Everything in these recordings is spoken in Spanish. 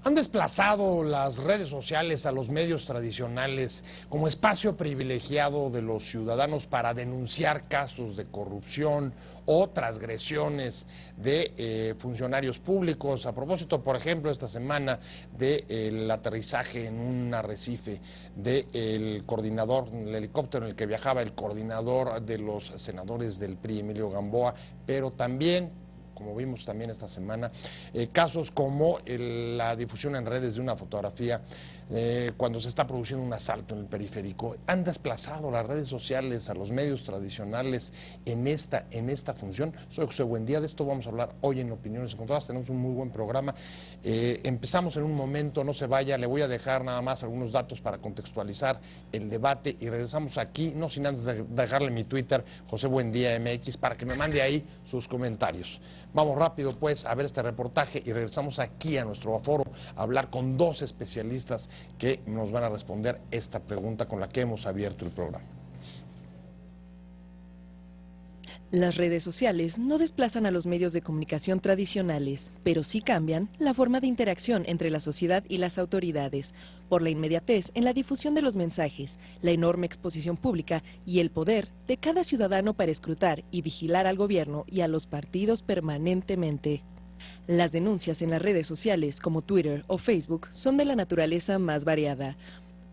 Han desplazado las redes sociales a los medios tradicionales como espacio privilegiado de los ciudadanos para denunciar casos de corrupción o transgresiones de funcionarios públicos. A propósito, por ejemplo, esta semana del aterrizaje en un arrecife del coordinador, el helicóptero en el que viajaba el coordinador de los senadores del PRI, Emilio Gamboa, pero también, como vimos también esta semana, casos como la difusión en redes de una fotografía cuando se está produciendo un asalto en el periférico. Han desplazado las redes sociales a los medios tradicionales en esta función. Soy José Buendía, de esto vamos a hablar hoy en Opiniones Encontradas. Tenemos un muy buen programa. Empezamos en un momento, no se vaya, le voy a dejar nada más algunos datos para contextualizar el debate y regresamos aquí, no sin antes dejarle mi Twitter, José Buendía MX, para que me mande ahí sus comentarios. Vamos rápido pues a ver este reportaje y regresamos aquí a nuestro aforo a hablar con dos especialistas que nos van a responder esta pregunta con la que hemos abierto el programa. Las redes sociales no desplazan a los medios de comunicación tradicionales, pero sí cambian la forma de interacción entre la sociedad y las autoridades, por la inmediatez en la difusión de los mensajes, la enorme exposición pública y el poder de cada ciudadano para escrutar y vigilar al gobierno y a los partidos permanentemente. Las denuncias en las redes sociales como Twitter o Facebook son de la naturaleza más variada.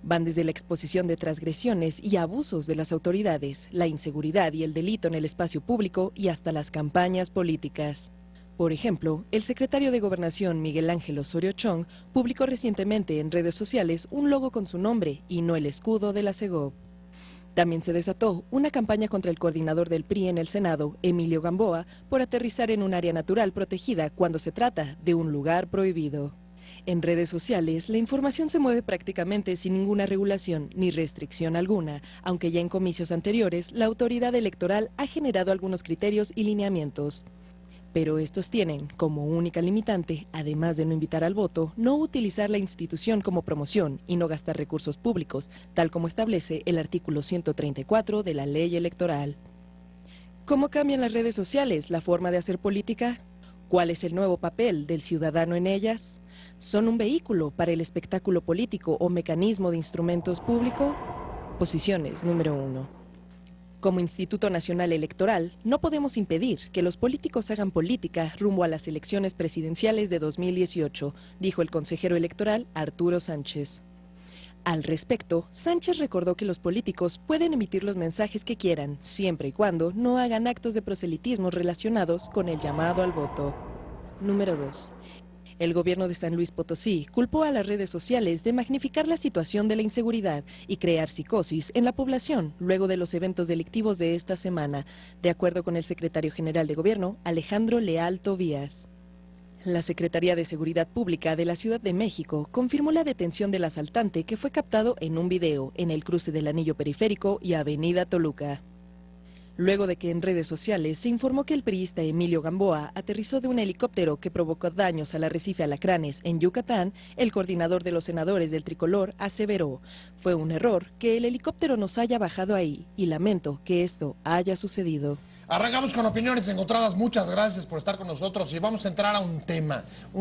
Van desde la exposición de transgresiones y abusos de las autoridades, la inseguridad y el delito en el espacio público y hasta las campañas políticas. Por ejemplo, el secretario de Gobernación Miguel Ángel Osorio Chong publicó recientemente en redes sociales un logo con su nombre y no el escudo de la Segov. También se desató una campaña contra el coordinador del PRI en el Senado, Emilio Gamboa, por aterrizar en un área natural protegida cuando se trata de un lugar prohibido. En redes sociales, la información se mueve prácticamente sin ninguna regulación ni restricción alguna, aunque ya en comicios anteriores la autoridad electoral ha generado algunos criterios y lineamientos. Pero estos tienen como única limitante, además de no invitar al voto, no utilizar la institución como promoción y no gastar recursos públicos, tal como establece el artículo 134 de la Ley Electoral. ¿Cómo cambian las redes sociales la forma de hacer política? ¿Cuál es el nuevo papel del ciudadano en ellas? ¿Son un vehículo para el espectáculo político o mecanismo de instrumentos públicos? Posiciones número 1. Como Instituto Nacional Electoral, no podemos impedir que los políticos hagan política rumbo a las elecciones presidenciales de 2018, dijo el consejero electoral Arturo Sánchez. Al respecto, Sánchez recordó que los políticos pueden emitir los mensajes que quieran, siempre y cuando no hagan actos de proselitismo relacionados con el llamado al voto. Número 2. El gobierno de San Luis Potosí culpó a las redes sociales de magnificar la situación de la inseguridad y crear psicosis en la población luego de los eventos delictivos de esta semana, de acuerdo con el secretario general de Gobierno, Alejandro Leal Tobías. La Secretaría de Seguridad Pública de la Ciudad de México confirmó la detención del asaltante que fue captado en un video en el cruce del Anillo Periférico y Avenida Toluca. Luego de que en redes sociales se informó que el priista Emilio Gamboa aterrizó de un helicóptero que provocó daños al arrecife Alacranes en Yucatán, el coordinador de los senadores del Tricolor aseveró: fue un error que el helicóptero nos haya bajado ahí y lamento que esto haya sucedido. Arrancamos con Opiniones Encontradas. Muchas gracias por estar con nosotros y vamos a entrar a un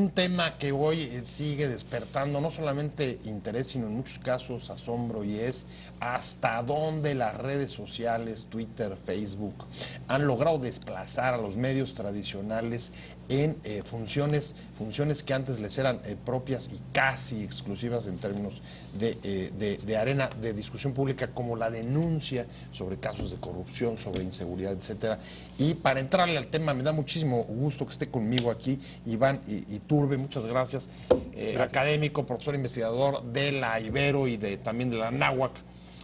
tema que hoy sigue despertando no solamente interés, sino en muchos casos asombro, y es hasta dónde las redes sociales, Twitter, Facebook, han logrado desplazar a los medios tradicionales en funciones que antes les eran propias y casi exclusivas en términos de arena de discusión pública, como la denuncia sobre casos de corrupción, sobre inseguridad, etcétera. Y para entrarle al tema, me da muchísimo gusto que esté conmigo aquí Iván Iturbe, muchas gracias, académico, profesor investigador de la Ibero y también de la Anáhuac,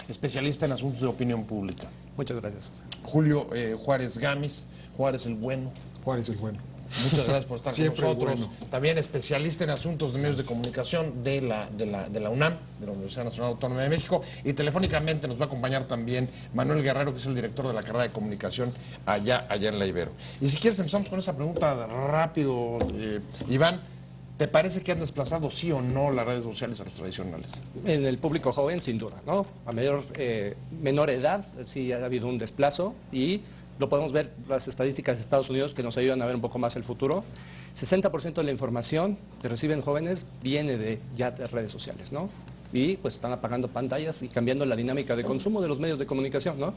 especialista en asuntos de opinión pública. Muchas gracias, José. Julio Juárez Gamis, Juárez el Bueno. Juárez el Bueno. Muchas gracias por estar con Siempre nosotros. bueno. También especialista en asuntos de medios de comunicación de la UNAM, de la Universidad Nacional Autónoma de México. Y telefónicamente nos va a acompañar también Manuel Guerrero, que es el director de la carrera de comunicación allá en la Ibero. Y si quieres empezamos con esa pregunta rápido, Iván. ¿Te parece que han desplazado sí o no las redes sociales a los tradicionales? En el público joven, sin duda, ¿no? A menor edad, sí ha habido un desplazo y lo podemos ver las estadísticas de Estados Unidos que nos ayudan a ver un poco más el futuro. 60% de la información que reciben jóvenes viene de redes sociales, ¿no? Y pues están apagando pantallas y cambiando la dinámica de consumo de los medios de comunicación, ¿no?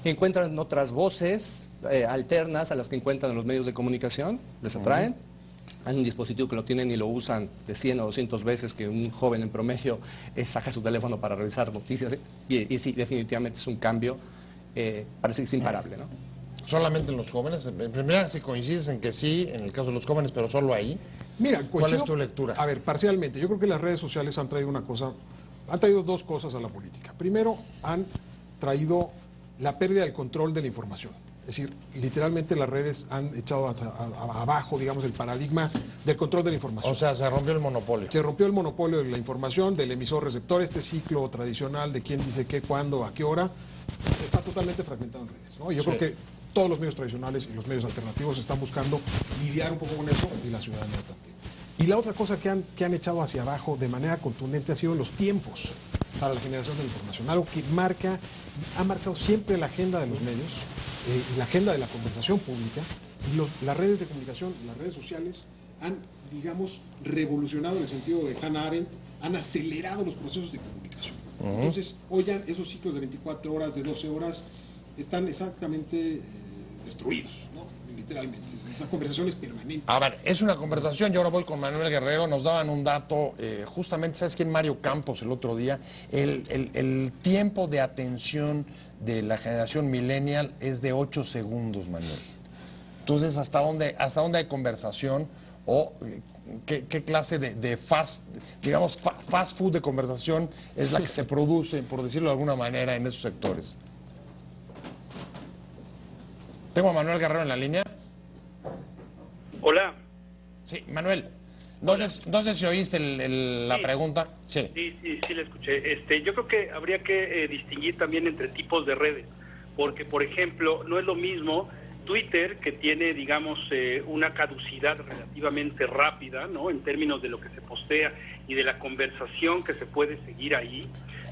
Encuentran otras voces alternas a las que encuentran en los medios de comunicación, les atraen. Hay un dispositivo que lo tienen y lo usan de 100 o 200 veces que un joven en promedio saca su teléfono para revisar noticias. Y sí, definitivamente es un cambio, parece que es imparable, ¿no? ¿Solamente en los jóvenes? En primera, si coincides en que sí, en el caso de los jóvenes, pero solo ahí. Mira, ¿Cuál es tu lectura? A ver, parcialmente. Yo creo que las redes sociales han traído dos cosas a la política. Primero, han traído la pérdida del control de la información. Es decir, literalmente las redes han echado abajo, digamos, el paradigma del control de la información. O sea, se rompió el monopolio. Se rompió el monopolio de la información, del emisor-receptor, este ciclo tradicional de quién dice qué, cuándo, a qué hora, está totalmente fragmentado en redes, ¿no? Yo creo que todos los medios tradicionales y los medios alternativos están buscando lidiar un poco con eso, y la ciudadanía también. Y la otra cosa que han echado hacia abajo de manera contundente ha sido los tiempos para la generación de la información, algo que ha marcado siempre la agenda de los medios, la agenda de la conversación pública, y las redes de comunicación, las redes sociales han, digamos, revolucionado en el sentido de Hannah Arendt, han acelerado los procesos de comunicación. Entonces, hoy ya esos ciclos de 24 horas, de 12 horas, están exactamente destruidos, ¿no? Literalmente. Esa conversación es permanente. A ver, es una conversación. Yo ahora voy con Manuel Guerrero. Nos daban un dato, justamente, ¿sabes quién? Mario Campos el otro día. El tiempo de atención de la generación millennial es de 8 segundos, Manuel. Entonces, ¿hasta dónde hay conversación? ¿O qué clase de fast food de conversación es la que se produce, por decirlo de alguna manera, en esos sectores? Tengo a Manuel Guerrero en la línea. Hola. Sí, Manuel. No sé si oíste la pregunta. Sí, la escuché. Yo creo que habría que distinguir también entre tipos de redes, porque, por ejemplo, no es lo mismo Twitter, que tiene, digamos, una caducidad relativamente rápida, ¿no?, en términos de lo que se postea y de la conversación que se puede seguir ahí,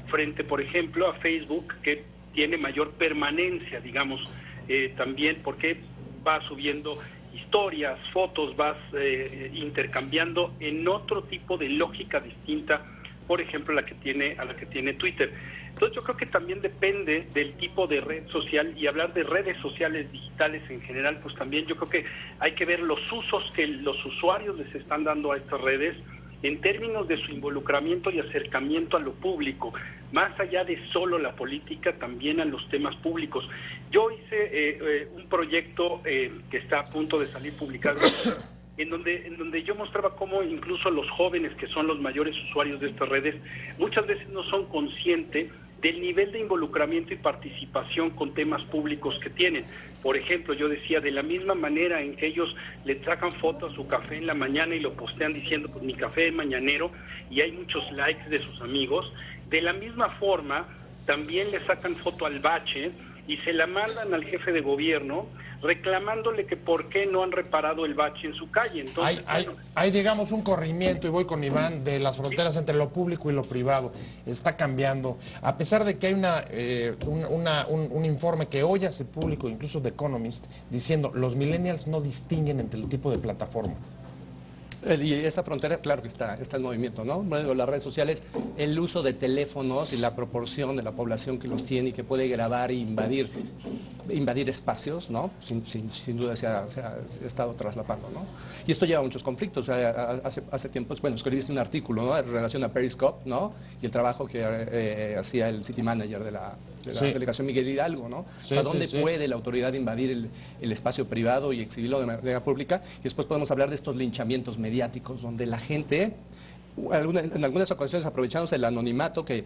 frente, por ejemplo, a Facebook, que tiene mayor permanencia, digamos, también porque va subiendo historias, fotos, vas intercambiando en otro tipo de lógica distinta, por ejemplo, a la que tiene Twitter. Entonces yo creo que también depende del tipo de red social, y hablar de redes sociales digitales en general, pues también yo creo que hay que ver los usos que los usuarios les están dando a estas redes en términos de su involucramiento y acercamiento a lo público, más allá de solo la política, también a los temas públicos. Yo hice un proyecto que está a punto de salir publicado, en donde yo mostraba cómo incluso los jóvenes, que son los mayores usuarios de estas redes, muchas veces no son conscientes del nivel de involucramiento y participación con temas públicos que tienen. Por ejemplo, yo decía, de la misma manera en que ellos le sacan foto a su café en la mañana y lo postean diciendo, pues mi café mañanero, y hay muchos likes de sus amigos, de la misma forma también le sacan foto al bache y se la mandan al jefe de gobierno reclamándole que por qué no han reparado el bache en su calle. Entonces, hay digamos un corrimiento, y voy con Iván, de las fronteras entre lo público y lo privado. Está cambiando, a pesar de que hay un informe que hoy hace público, incluso de Economist, diciendo los millennials no distinguen entre el tipo de plataforma. Y esa frontera, claro que está en movimiento, ¿no? Bueno, las redes sociales, el uso de teléfonos y la proporción de la población que los tiene y que puede grabar e invadir espacios, ¿no? Sin duda se ha estado traslapando, ¿no? Y esto lleva a muchos conflictos. Hace tiempo, bueno, escribiste un artículo, ¿no?, en relación a Periscope, ¿no?, y el trabajo que hacía el city manager de la delegación Miguel Hidalgo, ¿no? ¿Hasta dónde puede la autoridad invadir el espacio privado y exhibirlo de manera pública? Y después podemos hablar de estos linchamientos mediáticos, donde la gente, en algunas ocasiones, aprovechándose del anonimato que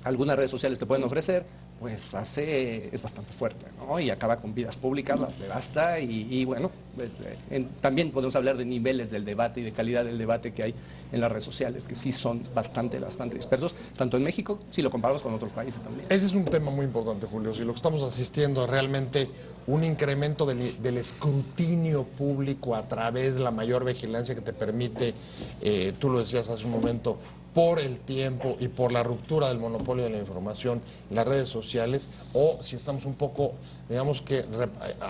algunas redes sociales te pueden ofrecer, pues es bastante fuerte, ¿no? Y acaba con vidas públicas, las devasta, y bueno, también podemos hablar de niveles del debate y de calidad del debate que hay en las redes sociales, que sí son bastante dispersos, tanto en México, si lo comparamos con otros países también. Ese es un tema muy importante, Julio. Si lo que estamos asistiendo es realmente un incremento del escrutinio público a través de la mayor vigilancia que te permite, tú lo decías hace un momento, por el tiempo y por la ruptura del monopolio de la información en las redes sociales, o si estamos un poco, digamos que,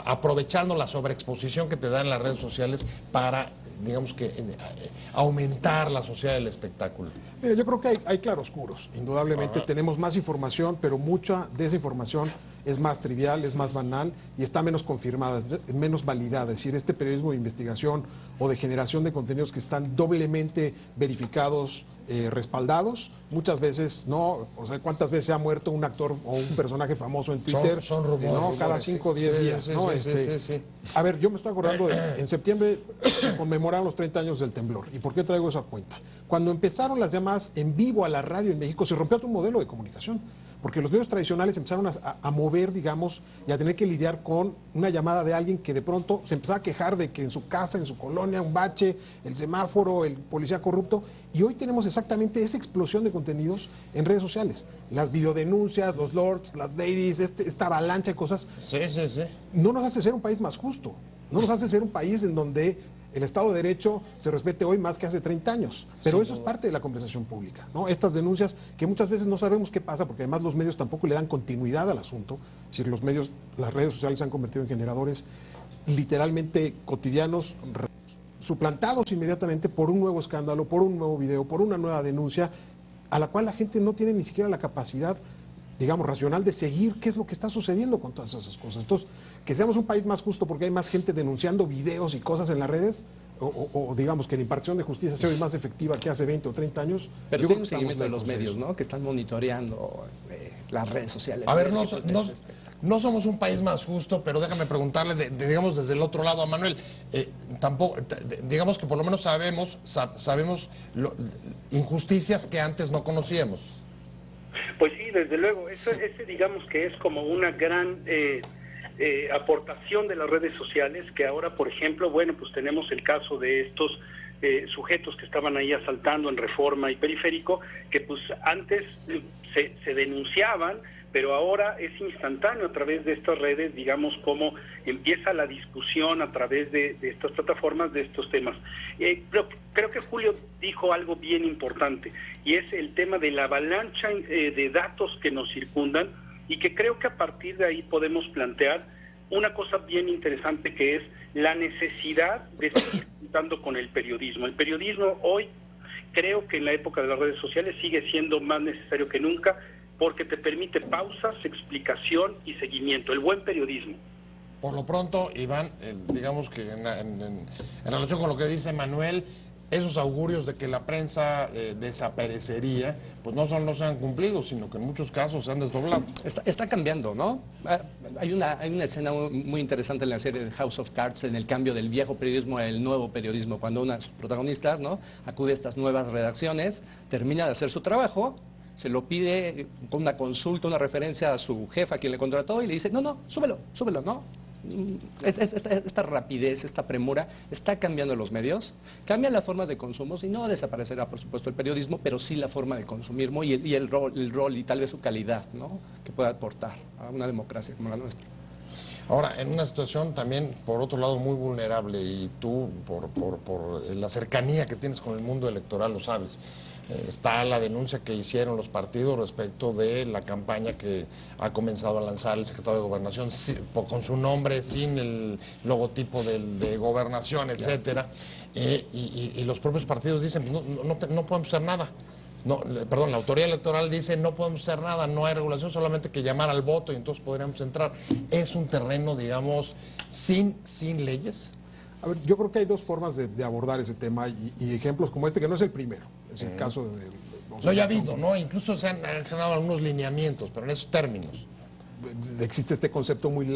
aprovechando la sobreexposición que te dan las redes sociales para digamos que, aumentar la sociedad del espectáculo? Mira, yo creo que hay claroscuros. Indudablemente tenemos más información, pero mucha de esa información es más trivial, es más banal y está menos confirmada, menos validada. Es decir, este periodismo de investigación o de generación de contenidos que están doblemente verificados, respaldados, muchas veces no, o sea, ¿cuántas veces ha muerto un actor o un personaje famoso en Twitter? Son rumores, ¿no? Cada rumores, 5 o 10 sí, días. sí, ¿no? sí. A ver, yo me estoy acordando, en septiembre se conmemoraron los 30 años del temblor. ¿Y por qué traigo esa cuenta? Cuando empezaron las llamadas en vivo a la radio en México, se rompió todo un modelo de comunicación. Porque los medios tradicionales empezaron a mover, digamos, y a tener que lidiar con una llamada de alguien que de pronto se empezaba a quejar de que en su casa, en su colonia, un bache, el semáforo, el policía corrupto. Y hoy tenemos exactamente esa explosión de contenidos en redes sociales. Las videodenuncias, los lords, las ladies, esta avalancha de cosas. Sí. No nos hace ser un país más justo. No nos hace ser un país en donde el Estado de Derecho se respete hoy más que hace 30 años. Pero eso es parte de la conversación pública, ¿no? Estas denuncias que muchas veces no sabemos qué pasa, porque además los medios tampoco le dan continuidad al asunto. Es decir, los medios, las redes sociales se han convertido en generadores literalmente cotidianos, suplantados inmediatamente por un nuevo escándalo, por un nuevo video, por una nueva denuncia, a la cual la gente no tiene ni siquiera la capacidad, digamos, racional de seguir qué es lo que está sucediendo con todas esas cosas. Entonces, que seamos un país más justo porque hay más gente denunciando videos y cosas en las redes, o digamos que la impartición de justicia sea hoy más efectiva que hace 20 o 30 años. Pero yo sí creo un que seguimiento de estamos los lejos medios, eso. ¿no? Que están monitoreando las redes sociales. A ver, no somos un país más justo, pero déjame preguntarle, digamos, desde el otro lado a Manuel. Tampoco, digamos que por lo menos sabemos injusticias que antes no conocíamos. Pues sí, desde luego, ese digamos que es como una gran aportación de las redes sociales, que ahora, por ejemplo, bueno, pues tenemos el caso de estos sujetos que estaban ahí asaltando en Reforma y Periférico, que pues antes se denunciaban, pero ahora es instantáneo a través de estas redes, digamos, cómo empieza la discusión a través de estas plataformas de estos temas. Pero creo que Julio dijo algo bien importante, y es el tema de la avalancha de datos que nos circundan, y que creo que a partir de ahí podemos plantear una cosa bien interesante, que es la necesidad de seguir contando con el periodismo. El periodismo hoy, creo que en la época de las redes sociales, sigue siendo más necesario que nunca, porque te permite pausas, explicación y seguimiento, el buen periodismo. Por lo pronto, Iván, digamos que en relación con lo que dice Manuel, esos augurios de que la prensa desaparecería, pues no se han cumplido, sino que en muchos casos se han desdoblado. Está cambiando, ¿no? Hay una escena muy interesante en la serie de House of Cards, en el cambio del viejo periodismo al nuevo periodismo, cuando una de sus protagonistas, ¿no?, acude a estas nuevas redacciones, termina de hacer su trabajo, se lo pide con una consulta, una referencia a su jefa, quien le contrató, y le dice, no, súbelo, ¿no? Esta rapidez, esta premura está cambiando los medios, cambian las formas de consumo, y no desaparecerá, por supuesto, el periodismo, pero sí la forma de consumismo y el rol y tal vez su calidad, ¿no?, que pueda aportar a una democracia como la nuestra. Ahora, en una situación también, por otro lado, muy vulnerable, y tú, por la cercanía que tienes con el mundo electoral, lo sabes, está la denuncia que hicieron los partidos respecto de la campaña que ha comenzado a lanzar el secretario de Gobernación con su nombre, sin el logotipo de Gobernación, etcétera, y los propios partidos dicen, no podemos hacer nada. La autoridad electoral dice no podemos hacer nada, no hay regulación, solamente que llamar al voto y entonces podríamos entrar. Es un terreno, digamos, sin leyes. A ver, yo creo que hay dos formas de abordar ese tema y ejemplos como este, que no es el primero, es el caso de... No, ya ha habido, ¿no? Incluso se han generado algunos lineamientos, pero en esos términos. Existe este concepto muy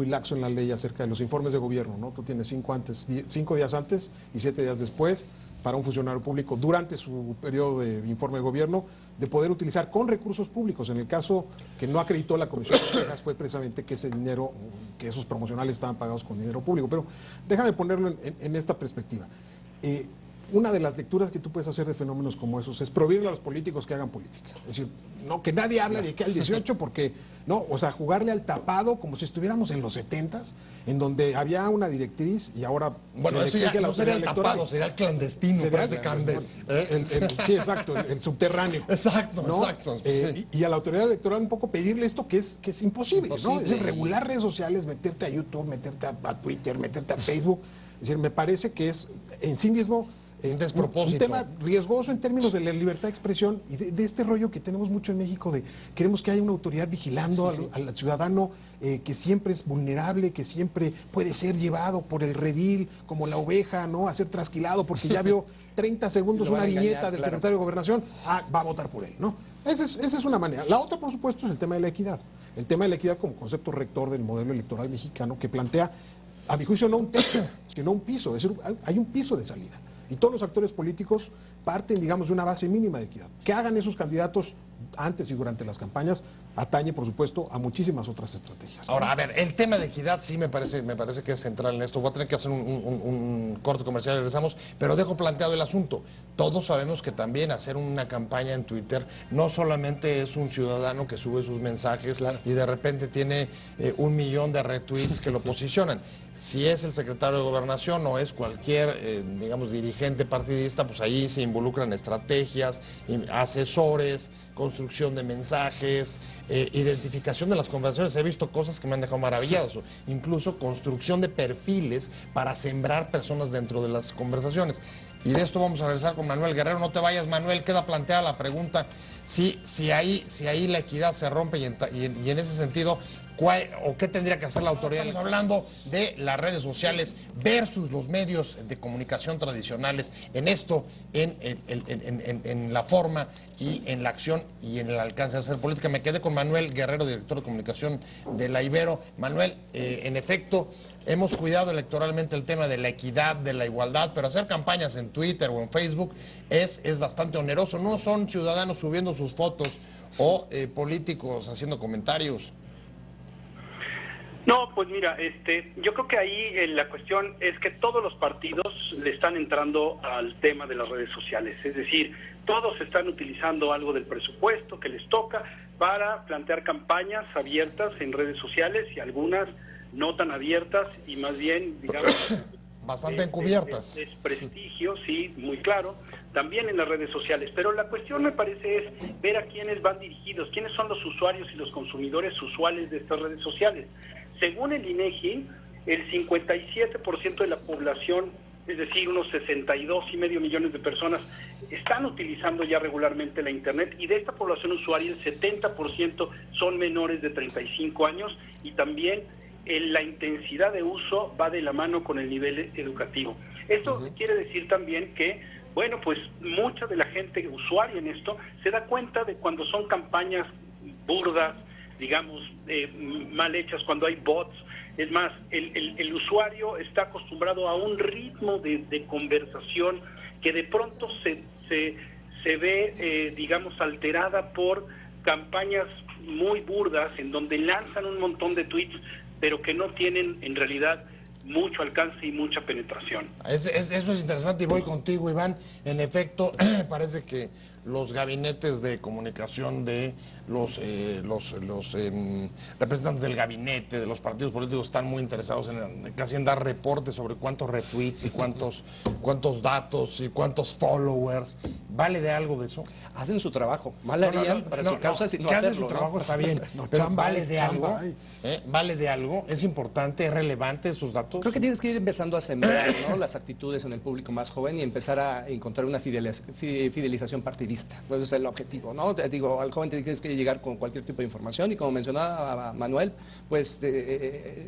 laxo en la ley acerca de los informes de gobierno, ¿no? Tú tienes 5 días antes y 7 días después para un funcionario público durante su periodo de informe de gobierno de poder utilizar con recursos públicos. En el caso que no acreditó la Comisión de Quejas fue precisamente que ese dinero, que esos promocionales estaban pagados con dinero público. Pero déjame ponerlo en esta perspectiva. Una de las lecturas que tú puedes hacer de fenómenos como esos es prohibirle a los políticos que hagan política. Es decir, no, que nadie hable de que al 18 porque, no, o sea, jugarle al tapado como si estuviéramos en los 70s, en donde había una directriz y ahora bueno, se eso le exige ya la no sería el electoral. tapado, sería el clandestino. Sería sí, exacto, el subterráneo. Exacto, ¿no? exacto. Sí. Y a la autoridad electoral un poco pedirle esto que es imposible, ¿no? Es decir, regular redes sociales, meterte a YouTube, meterte a Twitter, meterte a Facebook. decir, me parece que es en sí mismo un despropósito. Un tema riesgoso en términos de la libertad de expresión y de este rollo que tenemos mucho en México de queremos que haya una autoridad vigilando al ciudadano que siempre es vulnerable, que siempre puede ser llevado por el redil como la oveja, ¿no? A ser trasquilado porque ya vio 30 segundos una viñeta del secretario de Gobernación, va a votar por él, ¿no? Esa es una manera. La otra, por supuesto, es el tema de la equidad. El tema de la equidad como concepto rector del modelo electoral mexicano que plantea, a mi juicio, no un techo, sino un piso. Es decir, hay un piso de salida. Y todos los actores políticos parten, digamos, de una base mínima de equidad. Que hagan esos candidatos antes y durante las campañas atañe, por supuesto, a muchísimas otras estrategias. Ahora, a ver, el tema de equidad sí me parece que es central en esto. Voy a tener que hacer un corte comercial y regresamos, pero dejo planteado el asunto. Todos sabemos que también hacer una campaña en Twitter no solamente es un ciudadano que sube sus mensajes y de repente tiene 1 millón de retweets que lo posicionan. Si es el secretario de Gobernación o es cualquier, digamos, dirigente partidista, pues ahí se involucran estrategias, asesores, construcción de mensajes, identificación de las conversaciones. He visto cosas que me han dejado maravillados, incluso construcción de perfiles para sembrar personas dentro de las conversaciones. Y de esto vamos a regresar con Manuel Guerrero. No te vayas, Manuel, queda planteada la pregunta si ahí la equidad se rompe y en ese sentido, ¿o qué tendría que hacer la autoridad? Estamos hablando de las redes sociales versus los medios de comunicación tradicionales en esto, en la forma y en la acción y en el alcance de hacer política. Me quedé con Manuel Guerrero, director de comunicación de la Ibero. Manuel, en efecto, hemos cuidado electoralmente el tema de la equidad, de la igualdad, pero hacer campañas en Twitter o en Facebook es bastante oneroso. No son ciudadanos subiendo sus fotos o políticos haciendo comentarios. No, pues mira, yo creo que ahí la cuestión es que todos los partidos le están entrando al tema de las redes sociales, es decir, todos están utilizando algo del presupuesto que les toca para plantear campañas abiertas en redes sociales y algunas no tan abiertas y más bien, digamos, bastante encubiertas. Es prestigio, sí, muy claro, también en las redes sociales. Pero la cuestión, me parece, es ver a quiénes van dirigidos, quiénes son los usuarios y los consumidores usuales de estas redes sociales. Según el INEGI, el 57% de la población, es decir, unos 62,5 millones de personas, están utilizando ya regularmente la Internet, y de esta población usuaria el 70% son menores de 35 años, y también la intensidad de uso va de la mano con el nivel educativo. Esto quiere decir también que, bueno, pues mucha de la gente usuaria en esto se da cuenta de cuando son campañas burdas, digamos, mal hechas, cuando hay bots. Es más, el usuario está acostumbrado a un ritmo de conversación que de pronto se ve, digamos, alterada por campañas muy burdas en donde lanzan un montón de tweets, pero que no tienen en realidad mucho alcance y mucha penetración. Eso es interesante y voy contigo, Iván. En efecto, parece que los gabinetes de comunicación de los representantes del gabinete, de los partidos políticos, están muy interesados casi en dar reportes sobre cuántos retweets y cuántos datos y cuántos followers. ¿Vale de algo de eso? Hacen su trabajo. Mal harían para su causa si no que hacerlo. Hacen su trabajo, ¿no? está bien, pero ¿vale de algo? ¿Vale de algo? ¿Es importante, es relevante esos datos? Creo que tienes que ir empezando a sembrar, ¿no?, las actitudes en el público más joven y empezar a encontrar una fidelización partidista. Pues ese es el objetivo, ¿no? Te digo, al joven tienes que llegar con cualquier tipo de información y como mencionaba Manuel, pues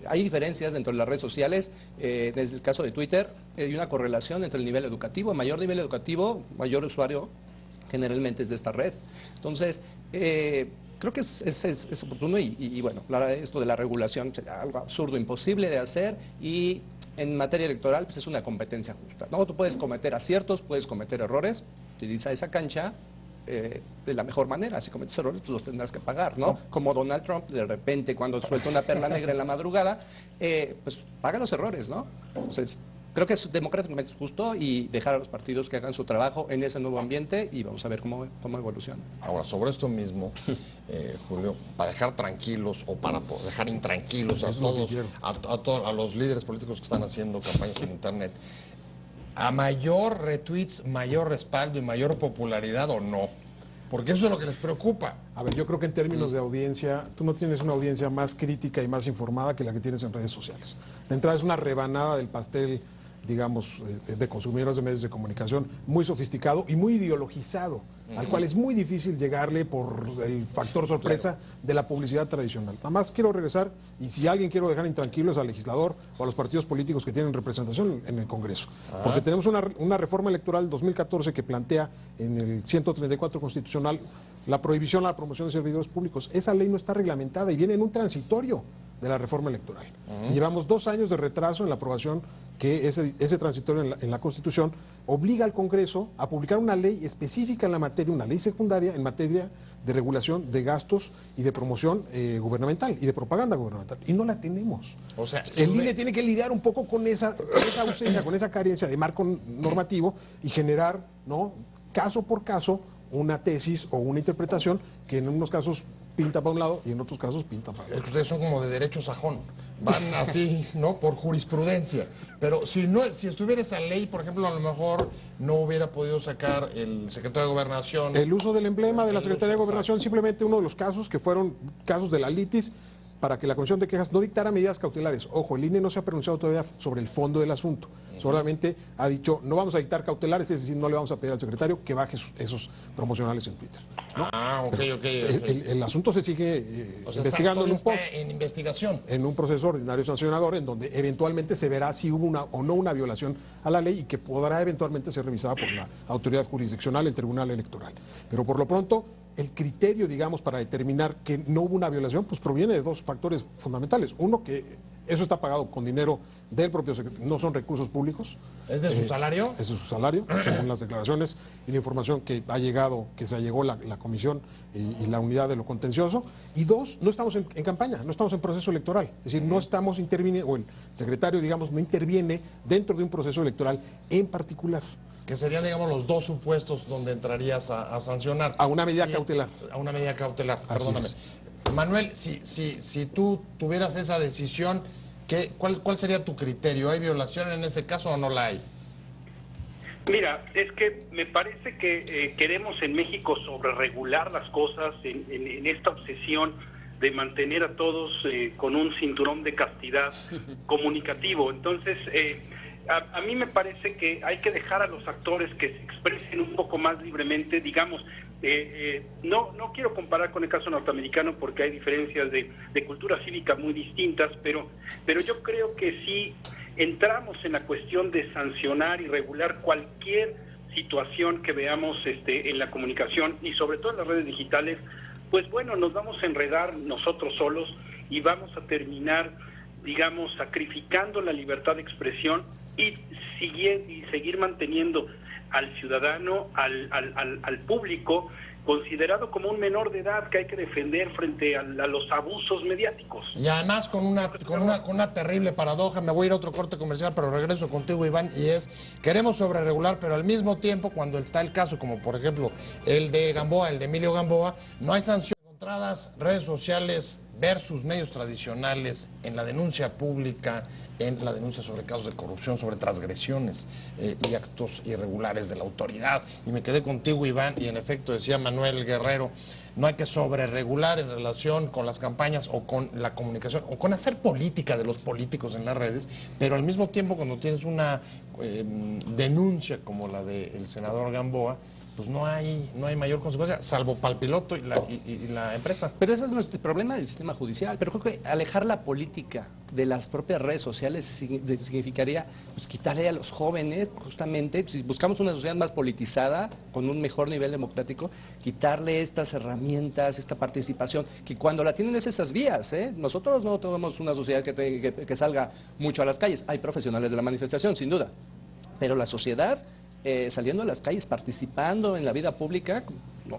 hay diferencias dentro de las redes sociales. En el caso de Twitter hay una correlación entre el nivel educativo. Mayor nivel educativo, mayor usuario generalmente es de esta red. Entonces, creo que es oportuno y bueno, esto de la regulación sería algo absurdo, imposible de hacer, y en materia electoral pues es una competencia justa, ¿no? Tú puedes cometer aciertos, puedes cometer errores, utiliza esa cancha de la mejor manera. Si cometes errores, pues los tendrás que pagar, ¿no? Como Donald Trump, de repente, cuando suelta una perla negra en la madrugada, pues paga los errores, ¿no? Entonces, creo que es democráticamente justo y dejar a los partidos que hagan su trabajo en ese nuevo ambiente y vamos a ver cómo evoluciona. Ahora, sobre esto mismo, Julio, para dejar tranquilos o para dejar intranquilos a los líderes políticos que están haciendo campañas en Internet, ¿a mayor retweets, mayor respaldo y mayor popularidad o no? Porque eso es lo que les preocupa. A ver, yo creo que en términos de audiencia, tú no tienes una audiencia más crítica y más informada que la que tienes en redes sociales. De entrada es una rebanada del pastel digamos, de consumidores de medios de comunicación muy sofisticado y muy ideologizado, al cual es muy difícil llegarle por el factor sorpresa de la publicidad tradicional. Nada más quiero regresar, y si alguien quiero dejar intranquilo es al legislador o a los partidos políticos que tienen representación en el Congreso. Porque tenemos una reforma electoral 2014 que plantea en el 134 constitucional la prohibición a la promoción de servidores públicos. Esa ley no está reglamentada y viene en un transitorio de la reforma electoral. Y llevamos 2 años de retraso en la aprobación que ese transitorio en la Constitución obliga al Congreso a publicar una ley específica en la materia, una ley secundaria en materia de regulación de gastos y de promoción gubernamental y de propaganda gubernamental. Y no la tenemos. O sea, el INE tiene que lidiar un poco con esa ausencia, con esa carencia de marco normativo y generar, ¿no?, caso por caso, una tesis o una interpretación que en unos casos pinta para un lado y en otros casos pinta para el Es que otro. ustedes son como de derecho sajón, van así, ¿no? Por jurisprudencia. Pero si estuviera esa ley, por ejemplo, a lo mejor no hubiera podido sacar el secretario de Gobernación. El uso del emblema de la El Secretaría de uso, Gobernación, simplemente uno de los casos que fueron casos de la litis para que la Comisión de Quejas no dictara medidas cautelares. Ojo, el INE no se ha pronunciado todavía sobre el fondo del asunto. Solamente ha dicho, no vamos a dictar cautelares, es decir, no le vamos a pedir al secretario que baje esos promocionales en Twitter, ¿no? Ok. El asunto se sigue O sea, investigando en un todavía post, está en investigación. en un proceso ordinario sancionador, en donde eventualmente se verá si hubo una o no una violación a la ley y que podrá eventualmente ser revisada por la autoridad jurisdiccional, el Tribunal Electoral. Pero por lo pronto, el criterio, digamos, para determinar que no hubo una violación, pues proviene de 2 factores fundamentales. Uno, que eso está pagado con dinero del propio secretario, no son recursos públicos. ¿Es de su salario? Es de su salario, según las declaraciones y la información que ha llegado, que se allegó la comisión y la unidad de lo contencioso. Y 2, no estamos en campaña, no estamos en proceso electoral. Es decir, no estamos interviniendo, o el secretario, digamos, no interviene dentro de un proceso electoral en particular. Que serían, digamos, los 2 supuestos donde entrarías a sancionar. A una medida cautelar. A una medida cautelar, Así perdóname. es. Manuel, si tú tuvieras esa decisión, ¿cuál sería tu criterio? ¿Hay violación en ese caso o no la hay? Mira, es que me parece que queremos en México sobreregular las cosas en esta obsesión de mantener a todos con un cinturón de castidad comunicativo. Entonces, a mí me parece que hay que dejar a los actores que se expresen un poco más libremente, digamos. No quiero comparar con el caso norteamericano porque hay diferencias de cultura cívica muy distintas, pero yo creo que sí entramos en la cuestión de sancionar y regular cualquier situación que veamos en la comunicación y sobre todo en las redes digitales, pues bueno, nos vamos a enredar nosotros solos y vamos a terminar, digamos, sacrificando la libertad de expresión y seguir manteniendo al ciudadano, al público, considerado como un menor de edad que hay que defender frente a los abusos mediáticos. Y además con una terrible paradoja, me voy a ir a otro corte comercial, pero regreso contigo, Iván, y es, queremos sobreregular, pero al mismo tiempo, cuando está el caso, como por ejemplo el de Gamboa, el de Emilio Gamboa, no hay sanciones encontradas, redes sociales versus medios tradicionales en la denuncia pública, en la denuncia sobre casos de corrupción, sobre transgresiones y actos irregulares de la autoridad. Y me quedé contigo, Iván, y en efecto decía Manuel Guerrero, no hay que sobreregular en relación con las campañas o con la comunicación o con hacer política de los políticos en las redes, pero al mismo tiempo cuando tienes una denuncia como la del senador Gamboa, pues no hay mayor consecuencia, salvo para el piloto y la empresa. Pero ese es nuestro problema del sistema judicial. Pero creo que alejar la política de las propias redes sociales significaría pues, quitarle a los jóvenes, justamente, si buscamos una sociedad más politizada, con un mejor nivel democrático, quitarle estas herramientas, esta participación, que cuando la tienen es esas vías. Nosotros no tenemos una sociedad que salga mucho a las calles. Hay profesionales de la manifestación, sin duda. Pero la sociedad... saliendo a las calles, participando en la vida pública,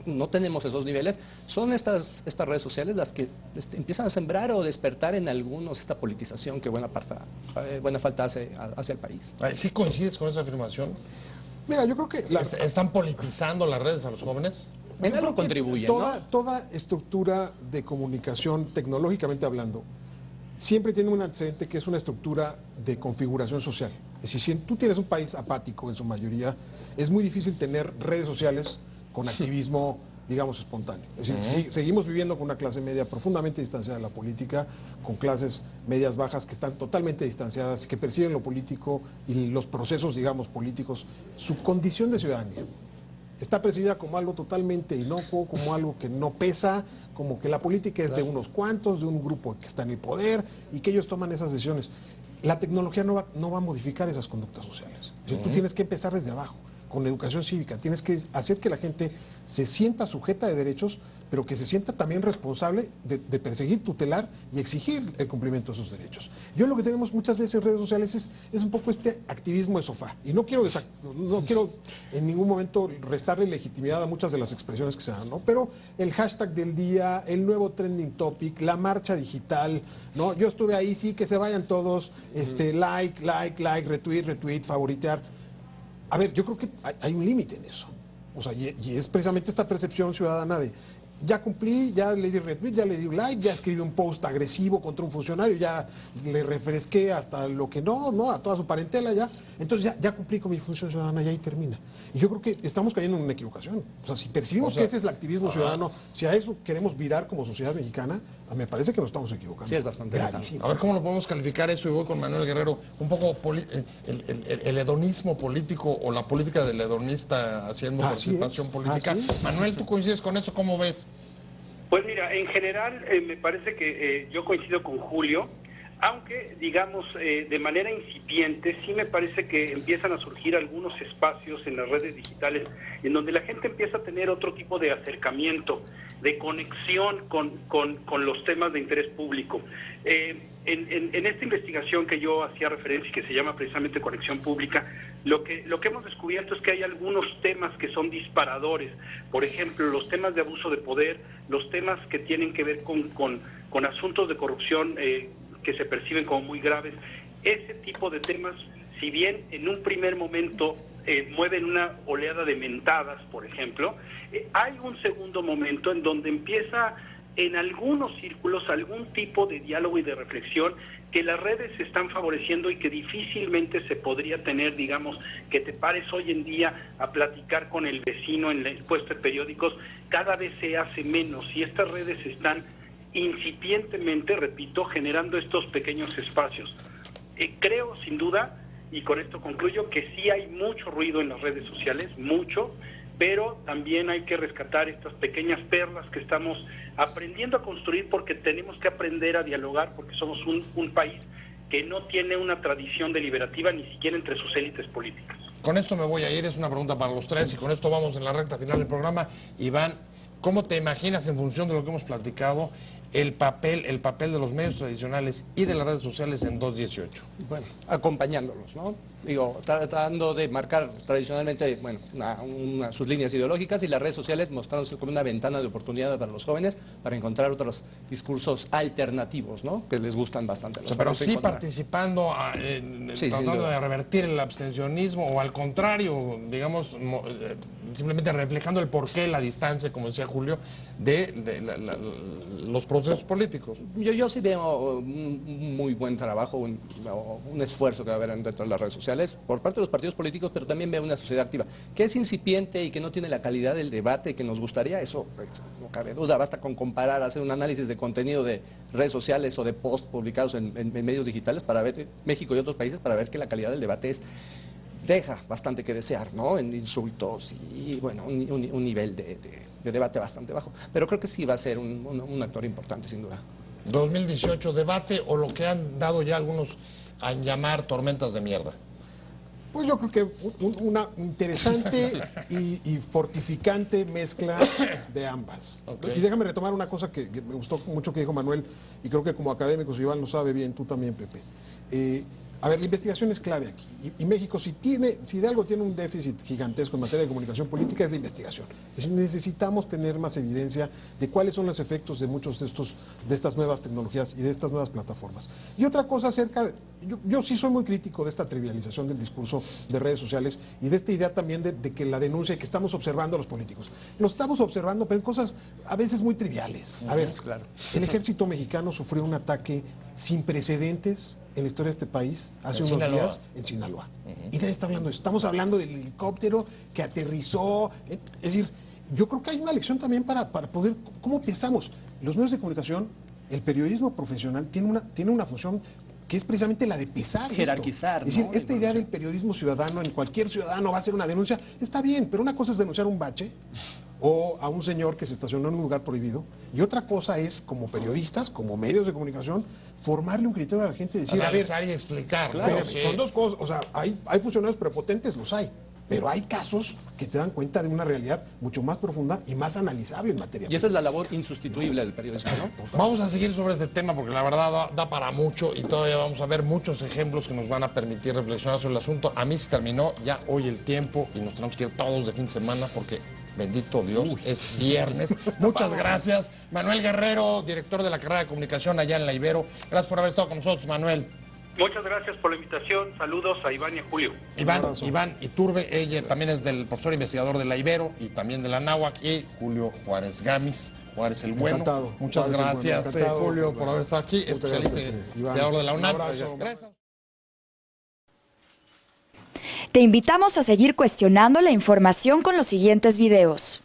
no tenemos esos niveles. Son estas redes sociales las que empiezan a sembrar o despertar en algunos esta politización que buena falta hace hacia el país. ¿Sí coincides con esa afirmación? Mira, yo creo que... ¿Están politizando las redes a los jóvenes? En algo contribuyen, ¿no? Toda estructura de comunicación, tecnológicamente hablando, siempre tiene un antecedente que es una estructura de configuración social. Es decir, si tú tienes un país apático en su mayoría, es muy difícil tener redes sociales con activismo digamos, espontáneo. Es decir, seguimos viviendo con una clase media profundamente distanciada de la política, con clases medias bajas que están totalmente distanciadas y que perciben lo político y los procesos, digamos, políticos, su condición de ciudadanía está percibida como algo totalmente inocuo, como algo que no pesa, como que la política es de unos cuantos, de un grupo que está en el poder y que ellos toman esas decisiones. La tecnología no va a modificar esas conductas sociales. Tú tienes que empezar desde abajo, con educación cívica. Tienes que hacer que la gente se sienta sujeta de derechos, pero que se sienta también responsable de perseguir, tutelar y exigir el cumplimiento de esos derechos. Yo lo que tenemos muchas veces en redes sociales es un poco este activismo de sofá. Y no quiero en ningún momento restarle legitimidad a muchas de las expresiones que se dan, ¿no? Pero el hashtag del día, el nuevo trending topic, la marcha digital, ¿no? Yo estuve ahí, sí, que se vayan todos, like, retweet, favoritear. A ver, yo creo que hay un límite en eso. O sea, y es precisamente esta percepción ciudadana de ya cumplí, ya le di retweet, ya le di like, ya escribí un post agresivo contra un funcionario, ya le refresqué hasta lo que no, a toda su parentela ya. Entonces ya cumplí con mi función ciudadana y ahí termina. Y yo creo que estamos cayendo en una equivocación. O sea, si percibimos que ese es el activismo ciudadano, si a eso queremos virar como sociedad mexicana, me parece que nos estamos equivocando. Sí, es bastante gravísimo. A ver cómo lo podemos calificar eso, y voy con Manuel Guerrero, un poco el hedonismo político o la política del hedonista haciendo participación política. Manuel, ¿tú coincides con eso? ¿Cómo ves? Pues mira, en general me parece que yo coincido con Julio, aunque digamos de manera incipiente, sí me parece que empiezan a surgir algunos espacios en las redes digitales en donde la gente empieza a tener otro tipo de acercamiento, de conexión con los temas de interés público. En esta investigación que yo hacía referencia y que se llama precisamente Conexión Pública, lo que hemos descubierto es que hay algunos temas que son disparadores. Por ejemplo, los temas de abuso de poder, los temas que tienen que ver con asuntos de corrupción que se perciben como muy graves. Ese tipo de temas, si bien en un primer momento mueven una oleada de mentadas, por ejemplo, hay un segundo momento en donde empieza en algunos círculos algún tipo de diálogo y de reflexión que las redes están favoreciendo y que difícilmente se podría tener, digamos, que te pares hoy en día a platicar con el vecino en el puesto de periódicos, cada vez se hace menos y estas redes están incipientemente, repito, generando estos pequeños espacios. Creo, sin duda, y con esto concluyo, que sí hay mucho ruido en las redes sociales, mucho, pero también hay que rescatar estas pequeñas perlas que estamos aprendiendo a construir porque tenemos que aprender a dialogar porque somos un país que no tiene una tradición deliberativa ni siquiera entre sus élites políticas. Con esto me voy a ir, es una pregunta para los tres y con esto vamos en la recta final del programa. Iván, ¿cómo te imaginas en función de lo que hemos platicado el papel de los medios tradicionales y de las redes sociales en 2018? Bueno, acompañándolos, ¿no? Digo, tratando de marcar tradicionalmente, bueno, sus líneas ideológicas y las redes sociales mostrándose como una ventana de oportunidad para los jóvenes para encontrar otros discursos alternativos, ¿no? Que les gustan bastante. Pero sí participando, tratando de revertir el abstencionismo o al contrario, digamos, simplemente reflejando el porqué, la distancia, como decía Julio, de los procesos políticos. Yo sí veo un muy buen trabajo, un esfuerzo que va a haber dentro de las redes sociales por parte de los partidos políticos, pero también veo una sociedad activa que es incipiente y que no tiene la calidad del debate que nos gustaría. Eso no cabe duda, basta con comparar, hacer un análisis de contenido de redes sociales o de posts publicados en medios digitales para ver México y otros países, para ver que la calidad del debate deja bastante que desear, ¿no? En insultos y bueno, un nivel de debate bastante bajo. Pero creo que sí va a ser un actor importante, sin duda. 2018, debate o lo que han dado ya algunos a llamar tormentas de mierda. Pues yo creo que una interesante y fortificante mezcla de ambas. Okay. Y déjame retomar una cosa que me gustó mucho que dijo Manuel, y creo que como académicos Iván lo sabe bien, tú también, Pepe. A ver, la investigación es clave aquí. Y México, si de algo tiene un déficit gigantesco en materia de comunicación política, es de investigación. Necesitamos tener más evidencia de cuáles son los efectos de muchos de estas nuevas tecnologías y de estas nuevas plataformas. Y otra cosa yo sí soy muy crítico de esta trivialización del discurso de redes sociales y de esta idea también de que la denuncia y que estamos observando a los políticos. Lo estamos observando, pero en cosas a veces muy triviales. A ver, claro. El ejército mexicano sufrió un ataque sin precedentes en la historia de este país hace unos días en Sinaloa. Y nadie está hablando de eso. Estamos hablando del helicóptero que aterrizó. Es decir, yo creo que hay una lección también para poder, ¿cómo pensamos? Los medios de comunicación, el periodismo profesional tiene una función que es precisamente la de pesar. Jerarquizar, esto. Es decir, ¿no? esta idea del periodismo ciudadano, en cualquier ciudadano va a hacer una denuncia, está bien, pero una cosa es denunciar un bache o a un señor que se estacionó en un lugar prohibido, y otra cosa es, como periodistas, como medios de comunicación, formarle un criterio a la gente y decir, Analizar y explicar. Claro, Sí. son dos cosas, o sea, hay funcionarios prepotentes, los hay, pero hay casos que te dan cuenta de una realidad mucho más profunda y más analizable en materia. Y esa es la labor insustituible del periodismo, ¿no? Vamos a seguir sobre este tema porque la verdad da para mucho y todavía vamos a ver muchos ejemplos que nos van a permitir reflexionar sobre el asunto. A mí se terminó ya hoy el tiempo y nos tenemos que ir todos de fin de semana porque, bendito Dios, es viernes. Muchas gracias. Manuel Guerrero, director de la carrera de comunicación allá en la Ibero. Gracias por haber estado con nosotros, Manuel. Muchas gracias por la invitación. Saludos a Iván y a Julio. Iván Iturbe, ella también es del profesor investigador de la Ibero y también de la Náhuac, y Julio Juárez Gamis, Juárez el Bueno. Encantado. Muchas Juárez el Bueno. gracias, Encantado, Julio, Julio. por haber estado aquí, Muchas especialista gracias, Iván. investigador de la UNAM. Un abrazo. Gracias. Te invitamos a seguir cuestionando la información con los siguientes videos.